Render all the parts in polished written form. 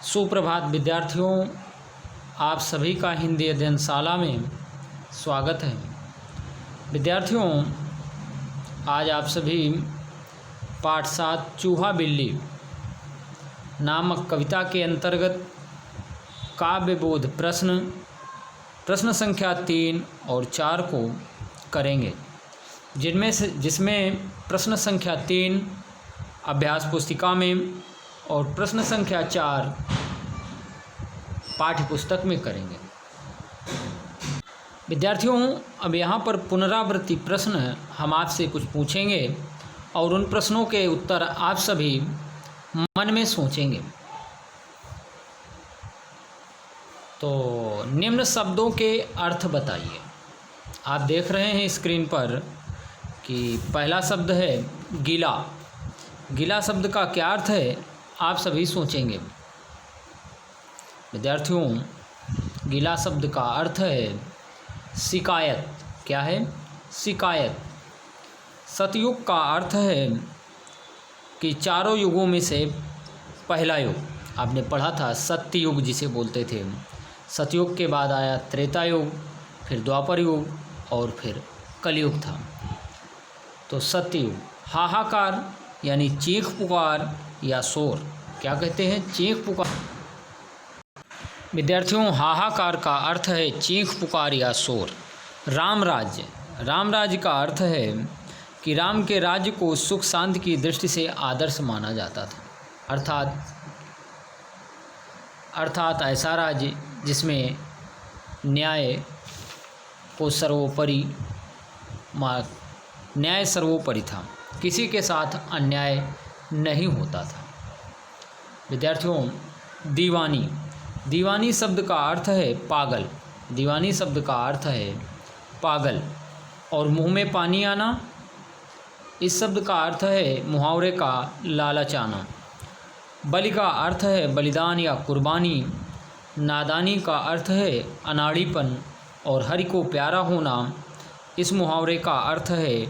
सुप्रभात विद्यार्थियों, आप सभी का हिंदी अध्ययनशाला में स्वागत है। विद्यार्थियों, आज आप सभी पाठ 7 चूहा बिल्ली नामक कविता के अंतर्गत काव्यबोध प्रश्न संख्या 3 और 4 को करेंगे, जिसमें प्रश्न संख्या 3 अभ्यास पुस्तिका में और प्रश्न संख्या 4 पाठ्य पुस्तक में करेंगे। विद्यार्थियों, अब यहाँ पर पुनरावृत्ति प्रश्न हम आपसे कुछ पूछेंगे और उन प्रश्नों के उत्तर आप सभी मन में सोचेंगे। तो निम्न शब्दों के अर्थ बताइए। आप देख रहे हैं स्क्रीन पर कि पहला शब्द है गीला। गीला शब्द का क्या अर्थ है, आप सभी सोचेंगे। विद्यार्थियों, गीला शब्द का अर्थ है शिकायत। क्या है? शिकायत। सतयुग का अर्थ है कि चारों युगों में से पहला युग। आपने पढ़ा था सत्ययुग जिसे बोलते थे। सतयुग के बाद आया त्रेता युग, फिर द्वापर युग और फिर कलयुग था। तो सत्ययुग। हाहाकार यानी चीख पुकार या शोर। क्या कहते हैं? चीख पुकार। विद्यार्थियों, हाहाकार का अर्थ है चीख पुकार या शोर। राम राज्य। राम राज्य का अर्थ है कि राम के राज्य को सुख शांति की दृष्टि से आदर्श माना जाता था। अर्थात ऐसा राज्य जिसमें न्याय सर्वोपरि था, किसी के साथ अन्याय नहीं होता था। विद्यार्थियों, दीवानी। दीवानी शब्द का अर्थ है पागल। दीवानी शब्द का अर्थ है पागल। और मुंह में पानी आना, इस शब्द का अर्थ है मुहावरे का लालच आना। बलि का अर्थ है बलिदान या कुर्बानी। नादानी का अर्थ है अनाड़ीपन। और हरि को प्यारा होना, इस मुहावरे का अर्थ है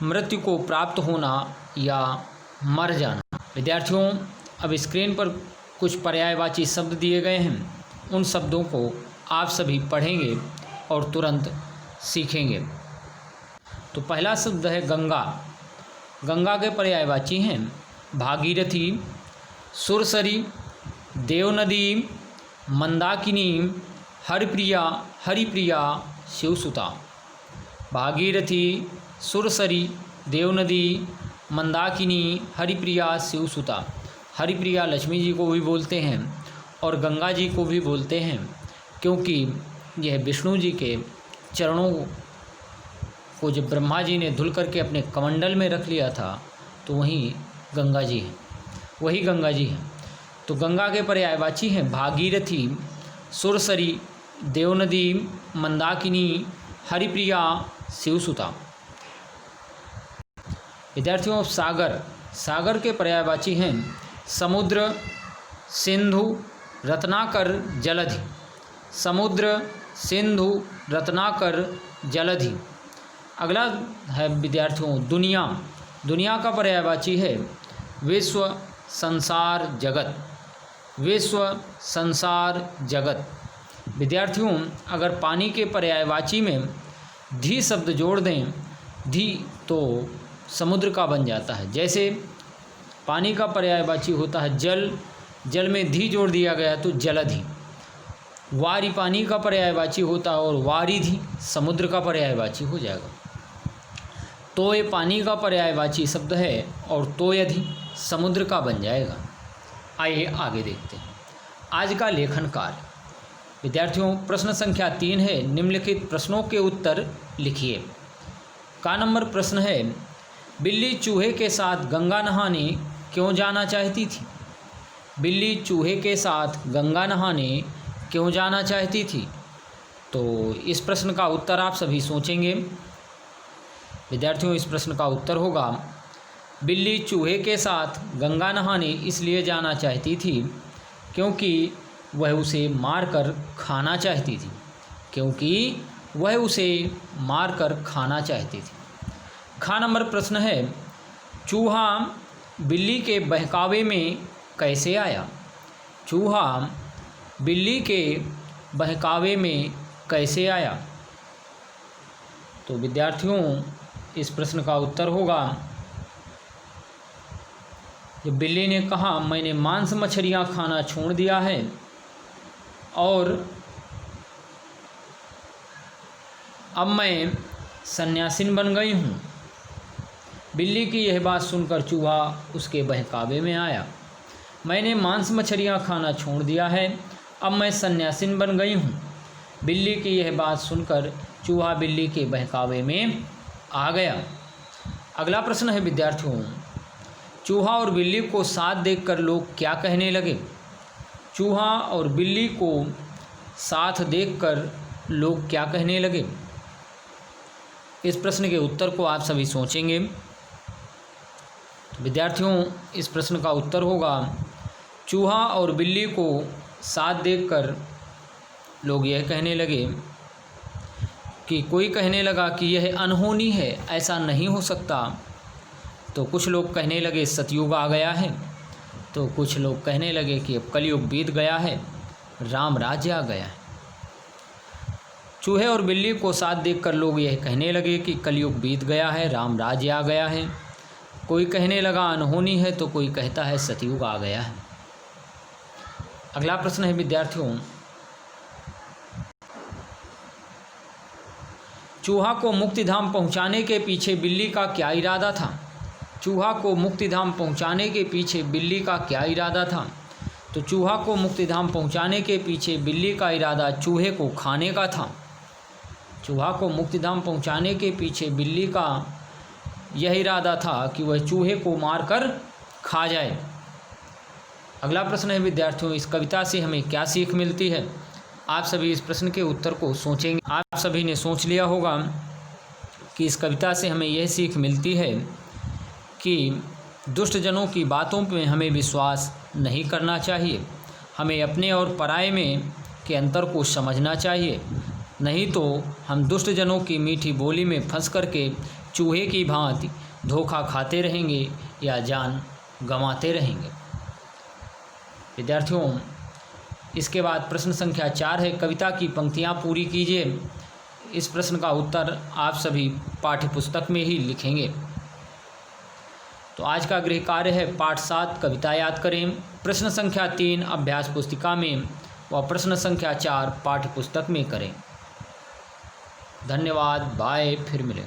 मृत्यु को प्राप्त होना या मर जाना। विद्यार्थियों, अब स्क्रीन पर कुछ पर्यायवाची शब्द दिए गए हैं। उन शब्दों को आप सभी पढ़ेंगे और तुरंत सीखेंगे। तो पहला शब्द है गंगा। गंगा के पर्यायवाची हैं भागीरथी, सुरसरी, देवनदी, मंदाकिनी, हरिप्रिया, शिवसुता। भागीरथी, सुरसरी, देवनदी, मंदाकिनी, हरिप्रिया, शिवसुता। हरिप्रिया लक्ष्मी जी को भी बोलते हैं और गंगा जी को भी बोलते हैं, क्योंकि यह विष्णु जी के चरणों को जब ब्रह्मा जी ने धुल करके अपने कमंडल में रख लिया था, तो वही गंगा जी हैं। तो गंगा के पर्यायवाची हैं भागीरथी, सुरसरी, देवनदी, मंदाकिनी, हरिप्रिया, शिवसुता। विद्यार्थियों, सागर। सागर के पर्यायवाची हैं समुद्र, सिंधु, रत्नाकर, जलधि। समुद्र, सिंधु, रत्नाकर, जलधि। अगला है विद्यार्थियों दुनिया। दुनिया का पर्यायवाची है विश्व, संसार, जगत। विश्व, संसार, जगत। विद्यार्थियों, अगर पानी के पर्यायवाची में धी शब्द जोड़ दें, धी तो समुद्र का बन जाता है। जैसे पानी का पर्यायवाची होता है जल, जल में धी जोड़ दिया गया तो जलधि। वारी पानी का पर्यायवाची होता है और वारिधि समुद्र का पर्यायवाची हो जाएगा। तोय पानी का पर्यायवाची शब्द है और तोयधि समुद्र का बन जाएगा। आइए आगे देखते हैं आज का लेखन कार्य। विद्यार्थियों, प्रश्न संख्या 3 है निम्नलिखित प्रश्नों के उत्तर लिखिए। का नंबर प्रश्न है बिल्ली चूहे के साथ गंगा नहाने क्यों जाना चाहती थी? बिल्ली चूहे के साथ गंगा नहाने क्यों जाना चाहती थी? तो इस प्रश्न का उत्तर आप सभी सोचेंगे। विद्यार्थियों, इस प्रश्न का उत्तर होगा बिल्ली चूहे के साथ गंगा नहाने इसलिए जाना चाहती थी क्योंकि वह उसे मारकर खाना चाहती थी। खा नंबर प्रश्न है चूहा बिल्ली के बहकावे में कैसे आया? चूहा बिल्ली के बहकावे में कैसे आया? तो विद्यार्थियों, इस प्रश्न का उत्तर होगा, जब बिल्ली ने कहा मैंने मांस मछलियाँ खाना छोड़ दिया है और अब मैं सन्यासिन बन गई हूँ। बिल्ली की यह बात सुनकर चूहा उसके बहकावे में आया। मैंने मांस मछलियाँ खाना छोड़ दिया है, अब मैं सन्यासिन बन गई हूँ। बिल्ली की यह बात सुनकर चूहा बिल्ली के बहकावे में आ गया। अगला प्रश्न है विद्यार्थियों, चूहा और बिल्ली को साथ देखकर लोग क्या कहने लगे? चूहा और बिल्ली को साथ देखकर लोग क्या कहने लगे? इस प्रश्न के उत्तर को आप सभी सोचेंगे। विद्यार्थियों, इस प्रश्न का उत्तर होगा, चूहा और बिल्ली को साथ देखकर लोग यह कहने लगे कि कोई कहने लगा कि यह अनहोनी है, ऐसा नहीं हो सकता। तो कुछ लोग कहने लगे सतयुग आ गया है, तो कुछ लोग कहने लगे कि अब कलयुग बीत गया है, राम राज्य आ गया है। चूहे और बिल्ली को साथ देखकर लोग यह कहने लगे कि कलयुग बीत गया है, राम राज्य आ गया है। कोई कहने लगा अनहोनी है, तो कोई कहता है सतयुग आ गया है। अगला प्रश्न है विद्यार्थियों, चूहा को मुक्तिधाम पहुंचाने के पीछे बिल्ली का क्या इरादा था? चूहा को मुक्तिधाम पहुंचाने के पीछे बिल्ली का क्या इरादा था? तो चूहा को मुक्तिधाम पहुंचाने के पीछे बिल्ली का इरादा चूहे को खाने का था। चूहा को मुक्तिधाम पहुंचाने के पीछे बिल्ली का यह इरादा था कि वह चूहे को मारकर खा जाए। अगला प्रश्न है विद्यार्थियों, इस कविता से हमें क्या सीख मिलती है? आप सभी इस प्रश्न के उत्तर को सोचेंगे। आप सभी ने सोच लिया होगा कि इस कविता से हमें यह सीख मिलती है कि दुष्ट जनों की बातों में हमें विश्वास नहीं करना चाहिए। हमें अपने और पराये में के अंतर को समझना चाहिए, नहीं तो हम दुष्ट जनों की मीठी बोली में फंस करके चूहे की भांति धोखा खाते रहेंगे या जान गंवाते रहेंगे। विद्यार्थियों, इसके बाद प्रश्न संख्या 4 है, कविता की पंक्तियाँ पूरी कीजिए। इस प्रश्न का उत्तर आप सभी पाठ्यपुस्तक में ही लिखेंगे। तो आज का गृह कार्य है पाठ 7 कविता याद करें। प्रश्न संख्या 3 अभ्यास पुस्तिका में व प्रश्न संख्या 4 पाठ्यपुस्तक में करें। धन्यवाद, बाय, फिर मिलें।